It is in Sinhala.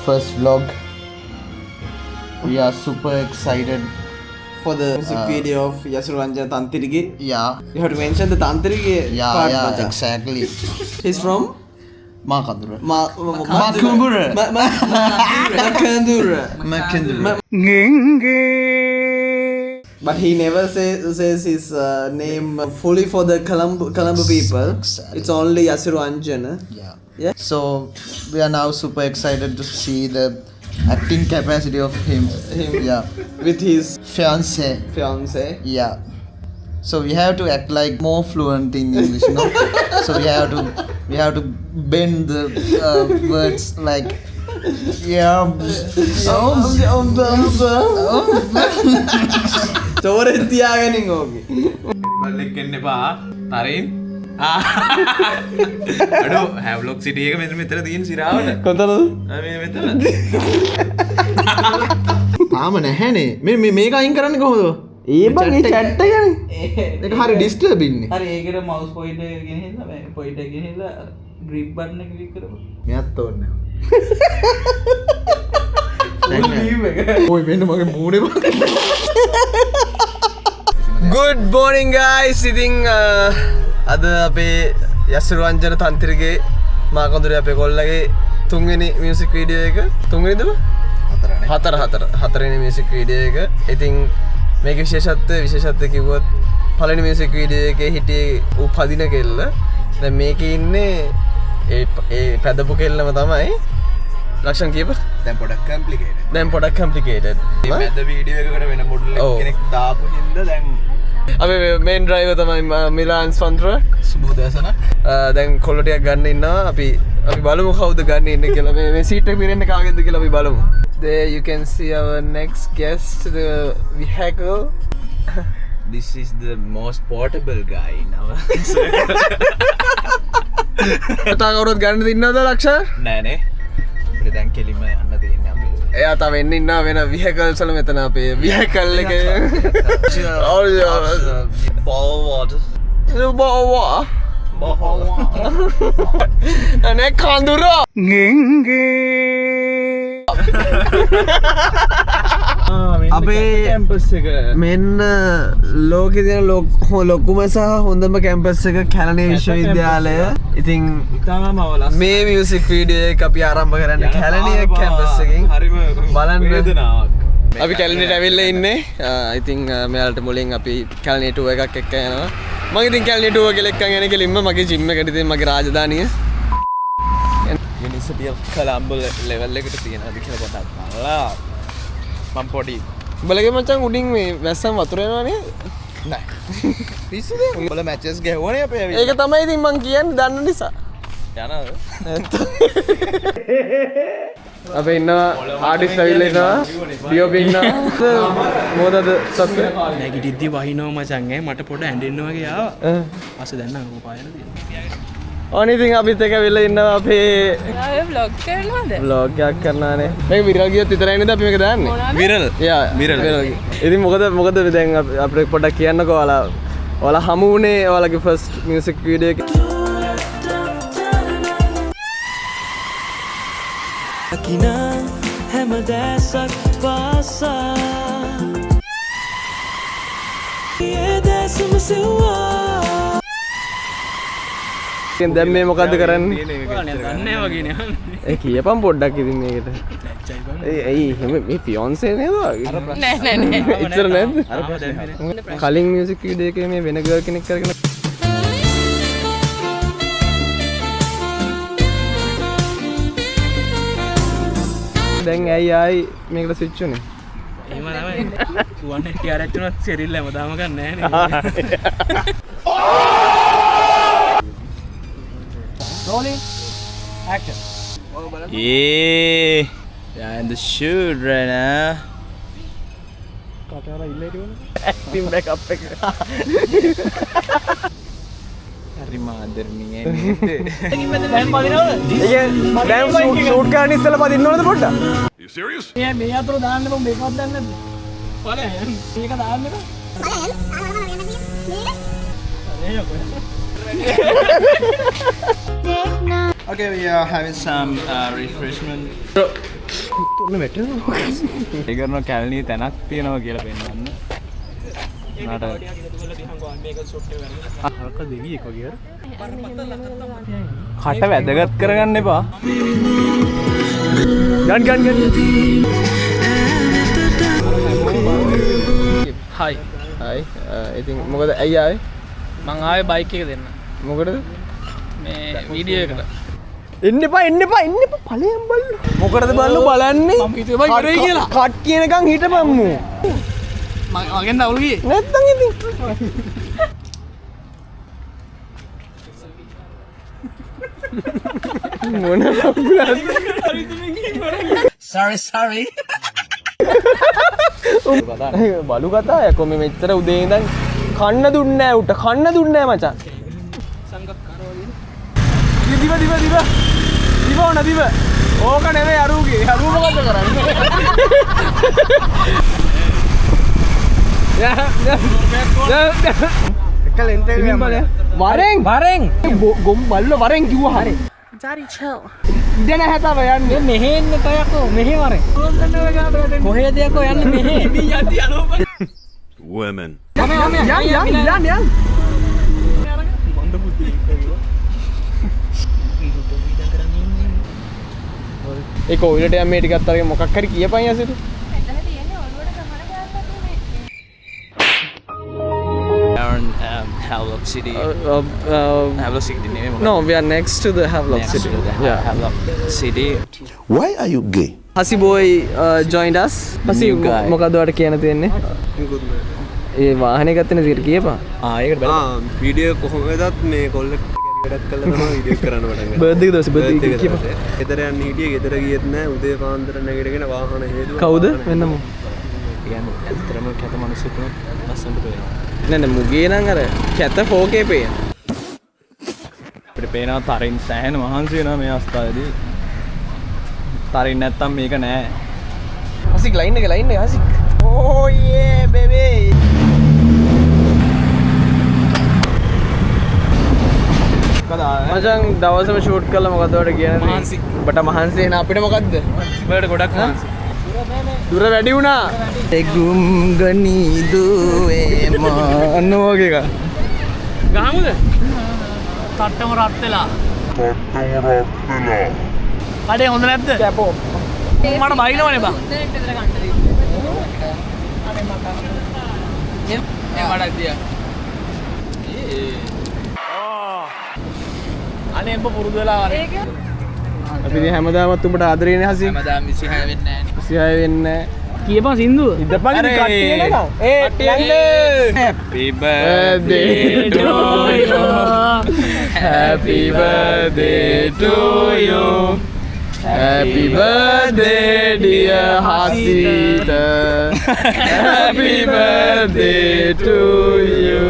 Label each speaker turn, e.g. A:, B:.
A: first vlog. We are super excited
B: for the music video of Yasuranjan Tantrige.
A: Yeah.
B: You have to mention the Tantrige part.
A: Yeah, exactly.
B: He's from
A: Makandura.
B: Makandura. But he never says his name fully for the Colombo people.
A: Exactly.
B: It's only Yasuranjan.
A: Yeah. So we are now super excited to see the acting capacity of him. Yeah.
B: With his
A: fiance. Yeah. So we have to act like more fluent in English, no? So we have to bend the words like
B: චෝරෙ තියාගෙනින් ඕකේ
C: බල්ලෙක් එන්න එපා තරෙන් අඩෝ හැව්ලොක් සිටි එක මෙතන තියෙන සිරාවට
B: කොතනද
C: මේ මෙතන
A: තාම නැහැනේ මේක අයින් කරන්න කොහොමද?
B: ඒ බං ඒ chat එක නේ
A: ඒක හරි ඩිස්ටර්බ් ඉන්නේ.
D: හරි ඒකට මවුස් පොයින්ටර් එක ගෙනහිල්ලා මේ පොයින්ටර් එක ගෙනහිල්ලා ග්‍රිප් බටන් එක ක්ලික් කරමු.
A: මෙයාත් ඕනේ. ඔය මෙන්න මගේ මූණේ බං.
B: Good morning guys. ඉතින් අද අපේ යසුරංජන තන්ත්‍රගේ මාකඳුරේ අපේ කොල්ලගේ තුන්වෙනි මියුසික් වීඩියෝ එක තුන්වෙනිද? හතරවෙනි මියුසික් වීඩියෝ එක. ඉතින් මේකේ විශේෂත්වය කිව්වොත් පළවෙනි මියුසික් වීඩියෝ එකේ හිටියේ ඌ පදින කෙල්ල. දැන් මේකේ ඉන්නේ ඒ පැදපු කෙල්ලම තමයි. ලක්ෂණ කීප?
C: දැන් පොඩක්
B: complicated.
C: මැද වීඩියෝ එකකට වෙන මොඩල් කෙනෙක් දාපු හින්දා දැන්
B: අපේ මේන් ඩ්‍රයිවර් තමයි මිලාන් ස්වන්ත්‍ර.
C: සුබෝදෑසන.
B: දැන් කොල්ල ටිකක් ගන්න ඉන්නවා. අපි බලමු කවුද ගන්න ඉන්නේ කියලා. මේ සීට් එක පිරෙන්නේ කාගෙන්ද කියලා අපි බලමු. There you can see our next guest to the vehicle.
C: this is the most portable guy in our
B: කතා කවුරුත් ගන්න ඉන්නවද ලක්ෂණ?
C: නෑනේ අපිට දැන් කෙලින්ම යන්න තියෙන්නේ අපි
B: එයා තව එන්න ඉන්නවා වෙන vehicles වල මෙතන අපේ vehicle එකේ අනේ කඳුර අපේ කැම්පස් එක මෙන්න ලෝකේ තියෙන ලොකුම සහ හොඳම කැම්පස් එක කැලණිය විශ්වවිද්‍යාලය. ඉතින් මේ මියුසික් වීඩියෝ එක අපි ආරම්භ කරන්නේ කැලණිය කැම්පස් එකෙන්. බලන්න වේදනාවක්. අපි කැලණියට ඇවිල්ලා ඉන්නේ. ඉතින් මෙයාලට මුලින් අපි කැලණිය ටුවර් එකක් එක්ක යනවා. මම ඉතින් කැලණිය ටුවර් එක එක්ක යන්නේ කෙලින්ම මගේ ජිම් එකට. ඉතින් මගේ රාජධානිය
C: University of Colombo level එකට තියෙනවාද කියලා පොඩ්ඩක් බලලා මම පොඩි
B: බලගේ මචං උඩින් මේ වැස්සන් වතුර යනවා නේද?
C: නෑ පිස්සුද උඹලා මැචස් ගැහුවනේ අපේ ඇවිල්ලා
B: ඒක තමයි ඉතින් මං කියන්නේ දන්න නිසා
C: යනවද
B: අපේ ඉන්නවා ආටිස්ට් ඇවිල්ලා ඉන්නවා ඩියෝපි ඉන්නවා මොකදද සත්‍ය
D: නැගිටිද්දි වහිනවා මචං මට පොඩ ඇඬෙන්න වගේ ආවා පස්සේ දැන් නම් පායන තියෙනවා
B: ඕන ඉතින් අපිත් එක්ක ඇවිල්ලා ඉන්නවා අපේ
E: ආවේ vlog කරනවද?
B: vlog එකක් කරනවානේ මේක විරල් ගියොත් විතරයි නේද අපි මේක දාන්නේ
C: විරල්
B: යා විරල් ඉතින් මොකද දැන් අපිට පොඩ්ඩක් කියන්නකෝ ඔයාලා හමු වුණේ ඔයාලගේ ෆස්ට් මියුසික් වීඩියෝ එක
F: අකිනා හැමදෑසක් පාසා ඒ දැසම සිව්වා
B: දැන් මේ මොකද්ද කරන්නේ
D: දන්නේ වගේ නේ
B: ඒ කියපන් පොඩ්ඩක් ඉතින් මේකට ඇයි මේ ෆියොන්සේ නේද
E: නෑ
B: ඉතර නේද කලින් මියුසික් වීඩියෝ එකේ මේ වෙන ගර්ල් කෙනෙක් කරගෙන දැන් ඇයි ආයි මේකට ස්විච් උනේ
D: එහෙම තමයි 180 RH උනත් සෙරිල්ල හැමදාම ගන්න නෑ නේ
C: rolling action yeah in the shoot right now
B: කතාවල ඉල්ල හිටියෝනේ ඇක්ටිව් බෑකප් එක
C: හරි මාදර්ණීය නේද
D: දැන් පදිනවද
B: දැන් ෂූට් කරන්න ඉස්සෙල්ලා පදින්න ඕනද පොඩ්ඩක්
G: You serious?
D: මේ අතර දාන්න මම මේකවත් දන්නේ නැද්ද බලන්න මේක දාන්නද Okay, we are having some refreshment.
C: ඒ කරන කැලණියේ තැනක් තියෙනවා කියලා පෙන්නන්න. නාට කට වැදගත් කරගන්න එපා. ගන්.
B: හයි හයි ඉතින් මොකද ඇයි ආවේ
D: මං ආවේ බයික් එක දෙන්න.
B: මොකටද
D: මේ වීඩියෝ එකට.
B: එන්න එපා ඵලයන් බලන්න මොකටද බලන්න බලන්නේ
D: මම හිතුවේ බයි කරේ කියලා.
B: කට් කියනකන් හිටපම්මු
D: මගෙන් දවුල් ගියේ.
B: නැත්තම් ඉතින් මොන
D: Sorry.
B: බලු කතා යකෝ මේ මෙච්චර උදේ ඉඳන් කන්න දුන්නේ නැහැ උට කන්න දුන්නේ නැහැ මචං දිව ඕන දිව ඕක නෙවෙයි අරුගේ අරුව මොකද කරන්නේ එකලෙන් තේ වරෙන් ගොම් බල්ල වරෙන් කිව්වා හරි
E: Daddy, chill.
B: ඉඳන හැතව යන්නේ
D: මෙහෙ එන්න තයකෝ මෙහෙ වරේ. කොහෙද යකෝ යන්නේ මෙහෙ. යන්ති අලෝප.
F: Women.
B: යන්න ඒ කොවිලට යම් මේ ටිකත් අරගෙන මොකක් හරි කියපන් යසිට
C: Havelock City. Havelock City නෙමෙයි මොකක්ද?
B: No, we are next to the Havelock
C: Next
B: City.
C: to the Havelock City.
G: Why are you gay?
B: Hasi boy joined us. Hasi
C: New guy.
B: මොකද ඔයාලට කියන්න තියෙන්නේ? ඒ වාහනේ ගත්තනේ සීට කියපන්.
C: ඒකට බලන්න.
H: වීඩියෝ කොහොමදත් මේ කොල්ලෙක් වැඩක් කළා තමයි වීඩියෝ කරන්න පටන් ගත්තා.
B: බර්ත්ඩේ එක දවසේ බර්ත්ඩේ එක කියපන්.
H: ගෙදර යන්න හිටියේ ගෙදර ගියෙත් නැහැ උදේ පාන්දර නැගිටගෙන වාහන හේතුව.
B: කවුද? වෙන්නම.
C: කියන්නේ ඇත්තටම කැත මිනිස්සුත් ලස්සනට පේනවා.
B: නෑ මුගේ නම් අර කැත 4K පේන.
C: අපිට පේනවා තරින් සෑහෙන මහන්සි වෙනවා මේ අවස්ථාවේදී. තරින් නැත්තම් මේක නෑ.
B: හසික් ලයින් එක හසික්. Oh yeah baby. මචං දවසම ෂූට් කළා මොකද ඔයාලට කියන්නේ? මහන්සි. ඔබට මහන්සි වෙන අපිට මොකද්ද?
D: ඔයාලට ගොඩක් මහන්සි.
B: දුර වැඩි වුණා.
A: එගුම් ගනී දුවේ
B: අන්න වගේ එක.
D: ගහමුද? තට්ටම රත් වෙලා. කඩේ හොඳ නැද්ද?
B: කැපෝ.
D: මට බයිනවනේ බං. මට දියා. අනේ එම්බ පුරුදු වෙලා වරේ.
B: අපි ඉතින් හැමදාමත් උඹට ආදරේනේ හසි.
D: හැමදාම 26 වෙන්නේ නැහැ.
B: 26 වෙන්නේ
D: කියපන් සින්දුව.
B: ඉඳපන් කට්ටිය නේද?
C: Happy birthday to you.
B: Happy birthday to you. Happy birthday dear Hasita. Happy birthday to you.